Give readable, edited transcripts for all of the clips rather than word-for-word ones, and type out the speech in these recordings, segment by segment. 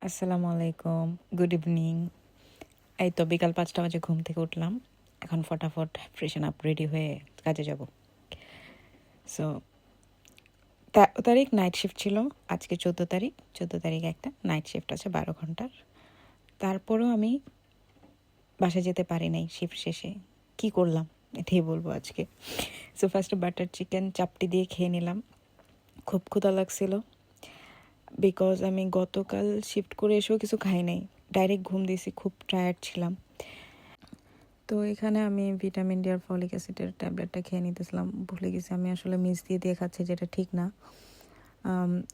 আসসালামু আলাইকুম, good evening. এই তো বিকাল ৫টা বাজে ঘুম থেকে উঠলাম। এখন ফটাফট ফ্রেশন আপ রেডি হয়ে কাজে যাব। সো ১৩ তারিখ নাইট শিফট ছিল, আজকে ১৪ তারিখ। ১৪ তারিখ একটা নাইট শিফট আছে ১২ ঘন্টার। তারপরেও আমি বাসায় যেতে পারি নাই শিফট শেষে। কি করলাম এটাই বলবো আজকে। সো ফার্স্টে বাটার চিকেন চাপটি দিয়ে খেয়ে নিলাম। খুব ক্ষুধা লাগছিল বিকজ আমি গতকাল শিফট করে এসেও কিছু খাই নাই, ডাইরেক্ট ঘুম দিয়েছি, খুব টায়ার্ড ছিলাম। তো এখানে আমি ভিটামিন ডি আর ফলিক অ্যাসিডের ট্যাবলেটটা খেয়ে নিতেছিলাম। ভুলে গেছি আমি আসলে মিস দিয়ে দিয়ে খাচ্ছি, যেটা ঠিক না।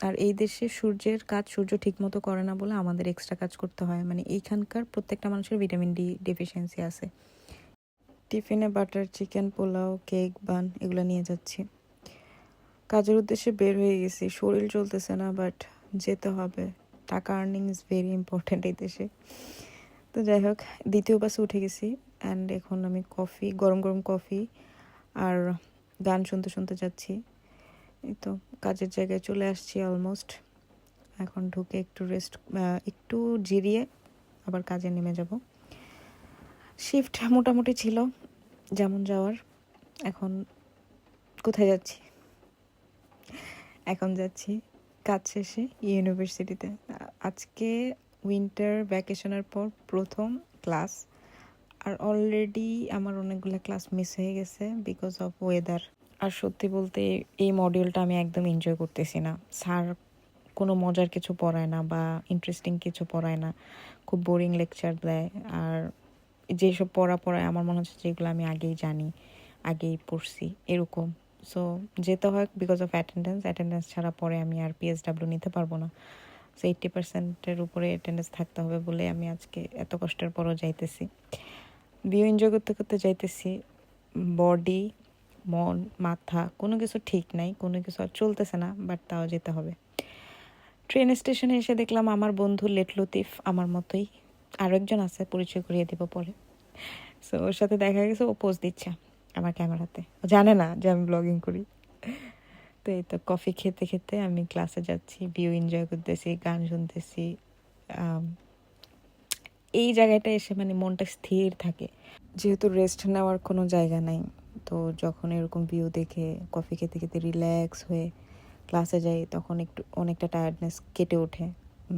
আর এই দেশে সূর্যের কাজ সূর্য ঠিকমতো করে না বলে আমাদের এক্সট্রা কাজ করতে হয়। মানে এইখানকার প্রত্যেকটা মানুষের ভিটামিন ডি ডেফিসিয়েন্সি আছে। টিফিনে বাটার চিকেন, পোলাও, কেক, বান এগুলো নিয়ে যাচ্ছি। কাজের উদ্দেশ্যে বের হয়ে গেছি, শরীর চলতেছে না, বাট যেতে হবে। টাকা আর্নিং ইজ ভেরি ইম্পর্ট্যান্ট এই দেশে। তো যাই হোক, দ্বিতীয় বাসে উঠে গেছি। অ্যান্ড এখন আমি গরম গরম কফি আর গান শুনতে শুনতে যাচ্ছি। এই তো কাজের জায়গায় চলে আসছি অলমোস্ট। এখন ঢুকে একটু জিরিয়ে আবার কাজে নেমে যাব। শিফট মোটামুটি ছিল যেমন যাওয়ার। এখন কোথায় যাচ্ছি? এখন যাচ্ছি কাজ শেষে ইউনিভার্সিটিতে। আজকে উইন্টার ভ্যাকেশনের পর প্রথম ক্লাস। আর অলরেডি আমার অনেকগুলো ক্লাস মিস হয়ে গেছে বিকজ অফ ওয়েদার। আর সত্যি বলতে এই মডিউলটা আমি একদম এনজয় করতেছি না। স্যার কোনো মজার কিছু পড়ায় না বা ইন্টারেস্টিং কিছু পড়ায় না, খুব বোরিং লেকচার দেয়। আর যেসব পড়ায় আমার মনে হচ্ছে যেগুলো আমি আগেই জানি, আগেই পড়ছি এরকম। সো যেতে হয় বিকজ অফ অ্যাটেন্ডেন্স ছাড়া পরে আমি আর পিএসডাব্লিউ নিতে পারবো না। সো 80%-এর উপরে অ্যাটেন্ডেন্স থাকতে হবে বলে আমি আজকে এত কষ্টের পরও যাইতেছি। ভিউ এনজয় করতে করতে যাইতেছি। বডি, মন, মাথা কোনো কিছু ঠিক নাই, কোনো কিছু আর চলতেছে না, বাট তাও যেতে হবে। ট্রেন স্টেশনে এসে দেখলাম আমার বন্ধু লেট লতিফ আমার মতোই, আরও একজন আছে, পরিচয় করিয়ে দেব পরে। সো ওর সাথে দেখা গেছে, ও পোজ দিচ্ছে আমার ক্যামেরাতে। ও জানে না যে আমি ব্লগিং করি। তো এই তো কফি খেতে খেতে আমি ক্লাসে যাচ্ছি, ভিউ এনজয় করতেছি, গান শুনতেছি। এই জায়গাটা এসে মানে মনটা স্থির থাকে, যেহেতু রেস্ট নেওয়ার কোনো জায়গা নাই। তো যখন এরকম ভিউ দেখে কফি খেতে খেতে রিল্যাক্স হয়ে ক্লাসে যাই, তখন অনেকটা টায়ার্ডনেস কেটে ওঠে।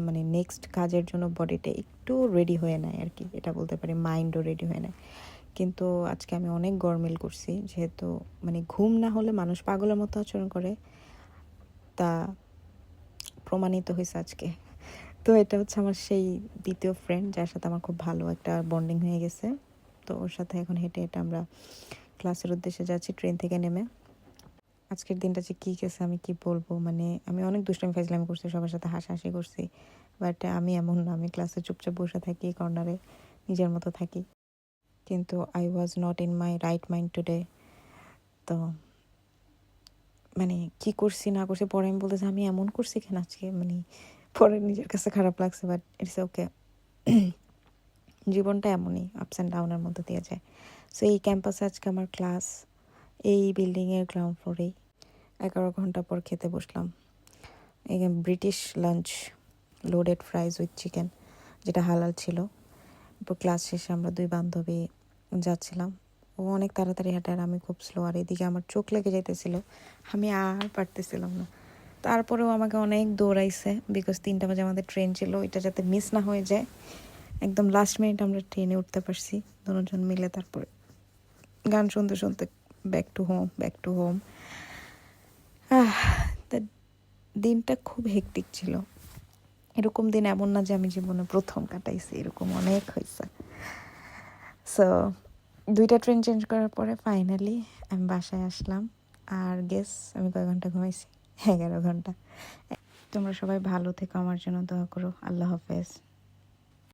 মানে নেক্সট কাজের জন্য বডিটা একটু রেডি হয়ে নেয় আর কি, এটা বলতে পারি। মাইন্ডও রেডি হয়ে নেয়। কিন্তু আজকে আমি অনেক গরমিল করছি, যেহেতু মানে ঘুম না হলে মানুষ পাগলের মতো আচরণ করে, তা প্রমাণিত হয়েছে আজকে। তো এটা হচ্ছে আমার সেই দ্বিতীয় ফ্রেন্ড, যার সাথে আমার খুব ভালো একটা বন্ডিং হয়ে গেছে। তো ওর সাথে এখন হেঁটে হেঁটে আমরা ক্লাসের উদ্দেশ্যে যাচ্ছি ট্রেন থেকে নেমে। আজকের দিনটা যে কী গেছে আমি কি বলবো। মানে আমি অনেক দুষ্টামি ফাজলামি করছি, সবার সাথে হাসাহাসি করছি, বাট আমি এমন না। আমি ক্লাসে চুপচাপ বসে থাকি কর্নারে, নিজের মতো থাকি। কিন্তু I was not in my right mind today. তো মানে কি করছি না করছি পরে আমি বলতেছি আমি এমন করছি কেন আজকে, মানে পরে নিজের কাছে খারাপ লাগছে, বাট ইটস ওকে। জীবনটা এমনই, আপস অ্যান্ড ডাউনের মধ্যে দিয়ে যায়। সো এই ক্যাম্পাসে আজকে আমার ক্লাস, এই বিল্ডিংয়ের গ্রাউন্ড ফ্লোরেই। 11 ঘন্টা পর খেতে বসলাম British lunch, loaded ফ্রাইজ with chicken, যেটা হালাল ছিল। এরপর ক্লাস শেষে আমরা দুই বান্ধবী যাচ্ছিলাম। ও অনেক তাড়াতাড়ি হাঁটে আর আমি খুব স্লো, আর এদিকে আমার চোখ লেগে যাইতেছিল, আমি আর পারতেছিলাম না। তারপরেও আমাকে অনেক দৌড়াইছে বিকজ 3টা বাজে আমাদের ট্রেন ছিল, এটা যাতে মিস না হয়ে যায়। একদম লাস্ট মিনিট আমরা ট্রেনে উঠতে পারছি দুজন মিলে। তারপরে গান শুনতে শুনতে ব্যাক টু হোম। তা দিনটা খুব হেক্টিক ছিল। এরকম দিন এমন না যে আমি জীবনে প্রথম কাটাইছি, এরকম অনেক হয়েছে। সো 2টা ট্রেন চেঞ্জ করার পরে ফাইনালি আমি বাসায় আসলাম। আর গেস আমি কয় ঘন্টা ঘুমাইছি? 11 ঘন্টা। তোমরা সবাই ভালো থেকো, আমার জন্য দোয়া করো। আল্লাহ হাফেজ।